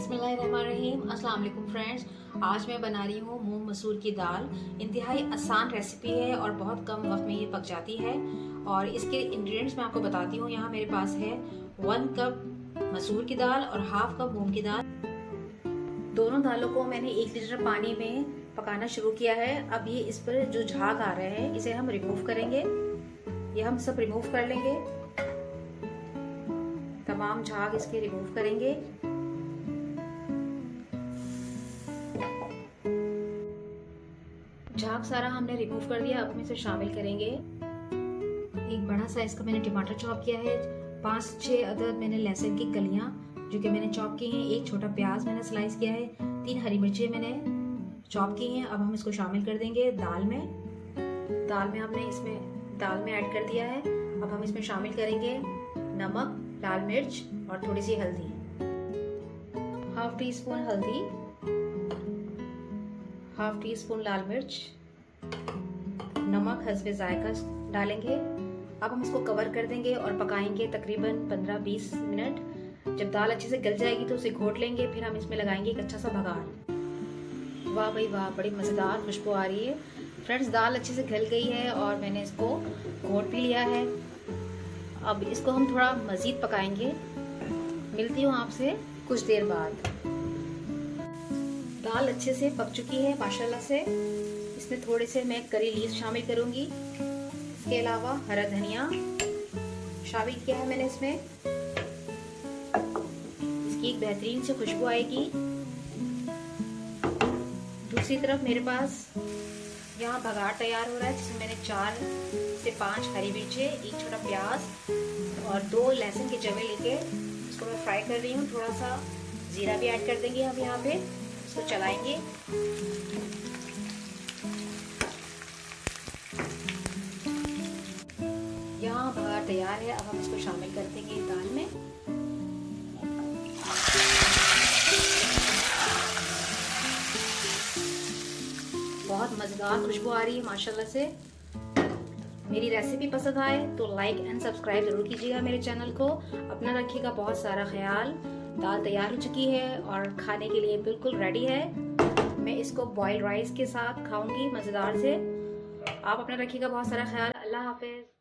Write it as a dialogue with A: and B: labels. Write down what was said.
A: बिस्मिल्लाहिर्रहमानिर्रहीम। अस्सलाम वालेकुम फ्रेंड्स। आज मैं बना रही हूँ मूंग मसूर की दाल। इंतहाई आसान रेसिपी है और बहुत कम वक्त में ये पक जाती है। और इसके इंग्रेडिएंट्स मैं आपको बताती हूँ। यहाँ मेरे पास है 1 कप मसूर की दाल और हाफ कप मूंग की दाल। दोनों दालों को मैंने 1 लीटर पानी में पकाना शुरू किया है। अब ये इस पर जो झाग आ रहे हैं इसे हम रिमूव करेंगे। ये हम सब रिमूव कर लेंगे, तमाम झाग इसके रिमूव करेंगे। झाग सारा हमने रिमूव कर दिया। अब हम इसे शामिल करेंगे। एक बड़ा साइज का मैंने टमाटर चॉप किया है। 5-6 अदद मैंने लहसुन की कलियां जो कि मैंने चॉप की हैं। एक छोटा प्याज मैंने स्लाइस किया है। 3 हरी मिर्चें मैंने चॉप की हैं। अब हम इसको शामिल कर देंगे दाल में हमने इसमें दाल में ऐड कर दिया है। अब हम इसमें शामिल करेंगे नमक, लाल मिर्च और थोड़ी सी हल्दी। 1/2 टीस्पून हल्दी, 1/2 टीस्पून लाल मिर्च, नमक हस्बे जायका डालेंगे। अब हम इसको कवर कर देंगे और पकाएंगे तकरीबन 15-20 मिनट। जब दाल अच्छे से गल जाएगी तो उसे घोट लेंगे। फिर हम इसमें लगाएंगे एक अच्छा सा बघार। वाह भाई वाह, बड़ी मज़ेदार खुशबू आ रही है। फ्रेंड्स, दाल अच्छे से गल गई है और मैंने इसको घोट भी लिया है। अब इसको हम थोड़ा मज़ीद पकाएंगे। मिलती हूँ आपसे कुछ देर बाद। दाल अच्छे से पक चुकी है माशाल्लाह से। इसमें थोड़े से मैं करी लीव्स शामिल करूंगी। इसके अलावा हरा धनिया शामिल किया है मैंने इसमें। इसकी एक बेहतरीन से खुशबू आएगी। दूसरी तरफ मेरे पास यहाँ बघार तैयार हो रहा है जिसमें मैंने 4 से 5 हरी मिर्चें, एक छोटा प्याज और 2 लहसुन के जवे लेके इसको मैं फ्राई कर रही हूँ। थोड़ा सा जीरा भी ऐड कर देंगे हम यहाँ पे। इसको चलाएंगे। यहाँ बघार तैयार है। अब हम इसको शामिल कर देंगे दाल में। बहुत मजेदार खुशबू आ रही है माशाल्लाह से। मेरी रेसिपी पसंद आए तो लाइक एंड सब्सक्राइब जरूर कीजिएगा मेरे चैनल को। अपना रखिएगा बहुत सारा ख्याल। दाल तैयार हो चुकी है और खाने के लिए बिल्कुल रेडी है। मैं इसको बॉइल्ड राइस के साथ खाऊंगी मज़ेदार से। आप अपना रखिएगा बहुत सारा ख्याल। अल्लाह हाफिज।